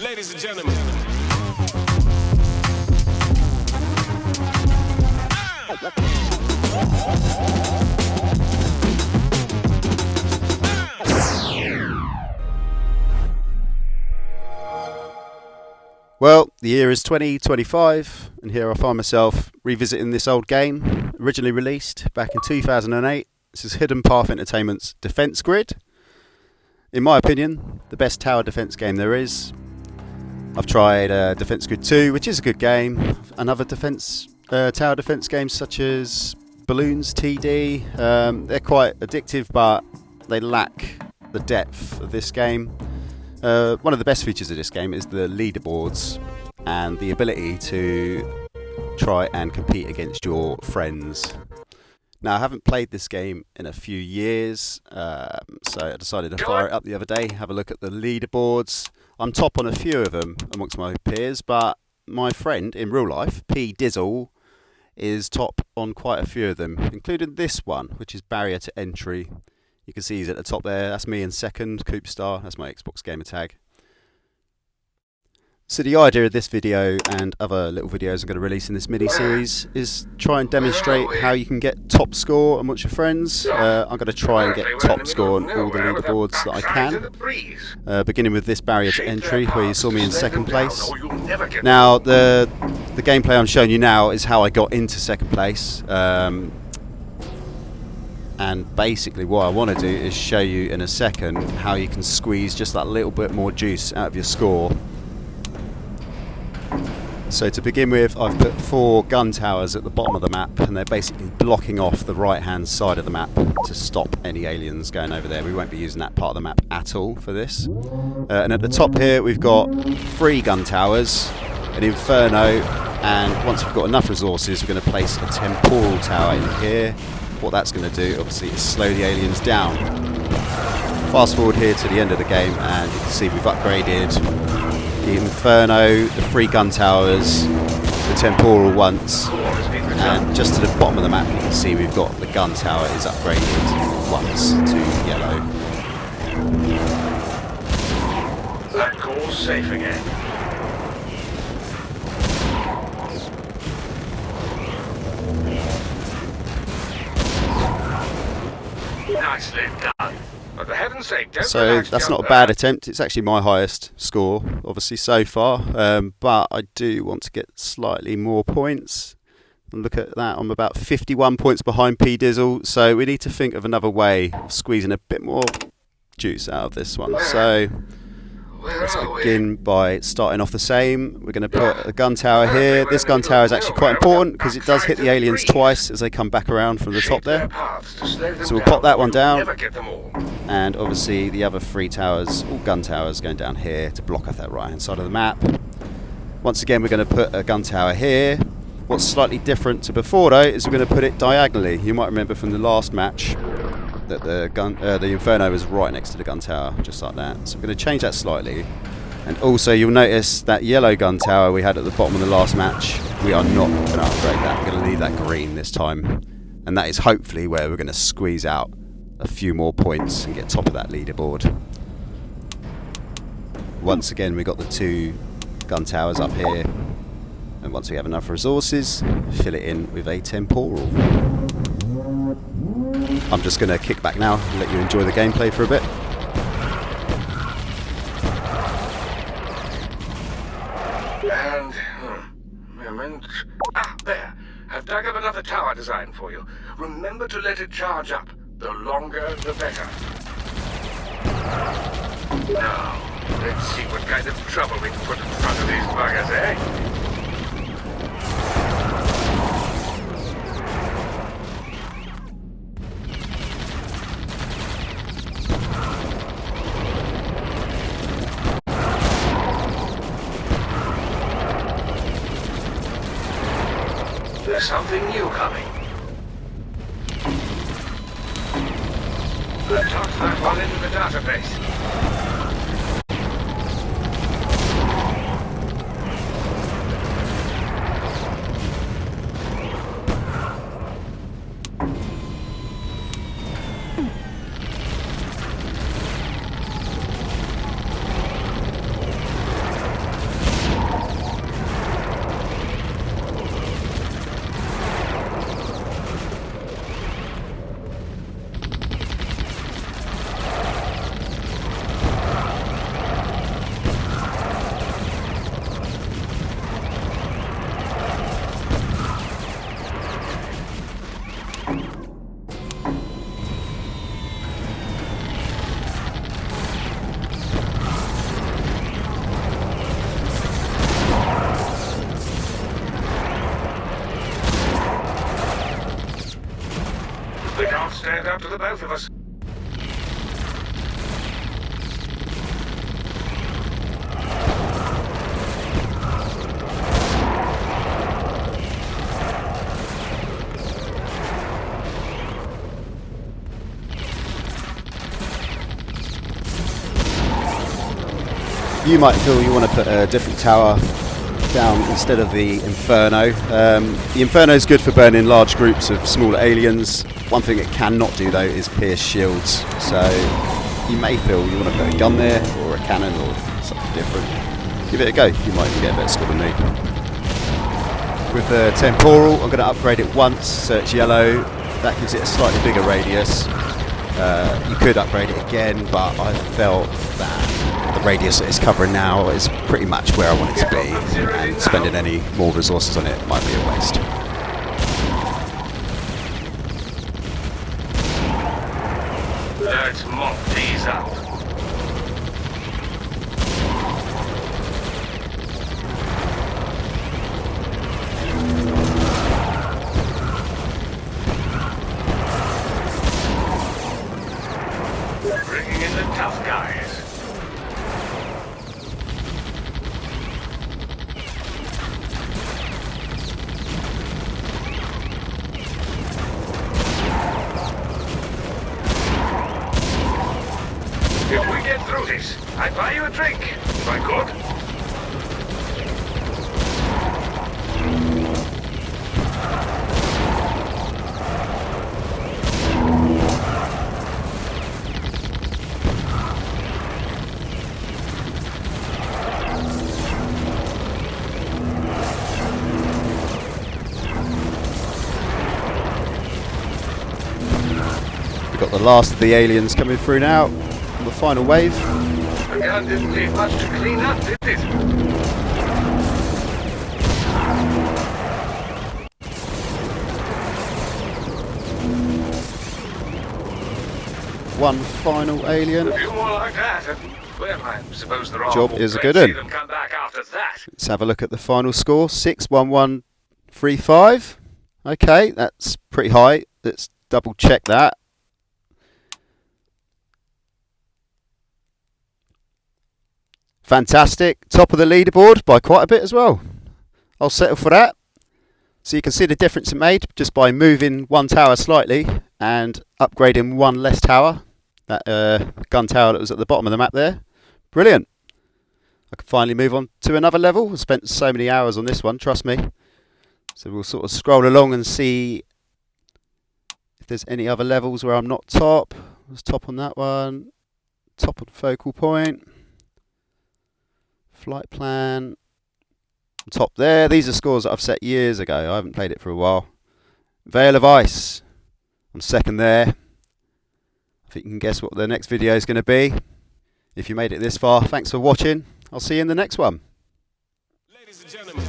Ladies and gentlemen. Well, the year is 2025, and here I find myself revisiting this old game, originally released back in 2008. This is Hidden Path Entertainment's Defense Grid. In my opinion, the best tower defense game there is. I've tried Defense Grid 2, which is a good game, and other tower defense games such as Balloons TD. They're quite addictive, but they lack the depth of this game. One of the best features of this game is the leaderboards and the ability to try and compete against your friends. Now, I haven't played this game in a few years, so I decided to fire it up the other day, have a look at the leaderboards. I'm top on a few of them amongst my peers, but my friend in real life, P Dizzle, is top on quite a few of them, including this one, which is Barrier to Entry. You can see he's at the top there. That's me in second, Coopstar. That's my Xbox gamer tag. So the idea of this video and other little videos I'm going to release in this mini-series is try and demonstrate how you can get top score amongst your friends. I'm going to try and get top score on all the leaderboards that I can. Beginning with this Barrier to Entry, where you saw me in second place. Now, the gameplay I'm showing you now is how I got into second place. And basically what I want to do is show you in a second how you can squeeze just that little bit more juice out of your score. So to begin with, I've put 4 gun towers at the bottom of the map, and they're basically blocking off the right hand side of the map to stop any aliens going over there. We won't be using that part of the map at all for this. And at the top here we've got 3 gun towers, an Inferno, and once we've got enough resources we're going to place a temporal tower in here. What that's going to do, obviously, is slow the aliens down. Fast forward here to the end of the game, and you can see we've upgraded the Inferno, the 3 gun towers, the temporal once, and just to the bottom of the map you can see we've got the gun tower is upgraded once to yellow. That call's safe again. Nicely done. But for heaven's sake, don't So relax, that's not a young bad man. attempt. It's actually my highest score, obviously, so far. But I do want to get slightly more points. And look at that, I'm about 51 points behind P Dizzle. So we need to think of another way of squeezing a bit more juice out of this one. So let's begin by starting off the same. We're going to put a gun tower here. This gun tower is actually quite important because it does hit the aliens twice as they come back around from the top there. So we'll pop that one down. And obviously the other 3 towers, all gun towers, going down here to block off that right hand side of the map. Once again we're going to put a gun tower here. What's slightly different to before though is we're going to put it diagonally. You might remember from the last match that the Inferno was right next to the gun tower, just like that. So we're going to change that slightly. And also you'll notice that yellow gun tower we had at the bottom of the last match, we are not going to upgrade that. We're going to leave that green this time. And that is hopefully where we're going to squeeze out a few more points and get top of that leaderboard. Once again we've got the 2 gun towers up here. And once we have enough resources, fill it in with a temporal. I'm just going to kick back now and let you enjoy the gameplay for a bit. And there. I've dug up another tower design for you. Remember to let it charge up. The longer, the better. Now, let's see what kind of trouble we can put in front of these buggers, eh? There's something new coming. Let's toss that one into the database. up to the both of us. You might feel you want to put a different tower down instead of the Inferno. The Inferno is good for burning large groups of smaller aliens. One thing it cannot do though is pierce shields, so you may feel you want to put a gun there or a cannon or something different. Give it a go, you might even get a better score than me. With the Temporal, I'm going to upgrade it once so it's yellow. That gives it a slightly bigger radius. You could upgrade it again, but I felt that the radius that it's covering now is pretty much where I want it to be, and spending any more resources on it might be a waste. Let's mop these up. Bringing in the tough guys. If we get through this, I'd buy you a drink, if I could. We've got the last of the aliens coming through now. The final wave. The gun didn't leave much to clean up, did it? One final alien. A few more like that, and well, I suppose there are Job more is a threats good see one. them come back after that. Let's have a look at the final score. 61135. Okay, that's pretty high. Let's double check that. Fantastic. Top of the leaderboard by quite a bit as well. I'll settle for that. So you can see the difference it made just by moving one tower slightly and upgrading one less tower. That gun tower that was at the bottom of the map there. Brilliant. I can finally move on to another level. I spent so many hours on this one, trust me. So we'll sort of scroll along and see if there's any other levels where I'm not top. I was top on that one. Top of the focal point. Flight plan. Top there. These are scores that I've set years ago. I haven't played it for a while. Veil of Ice. I'm second there. I think you can guess what the next video is going to be. If you made it this far, thanks for watching. I'll see you in the next one. Ladies and gentlemen.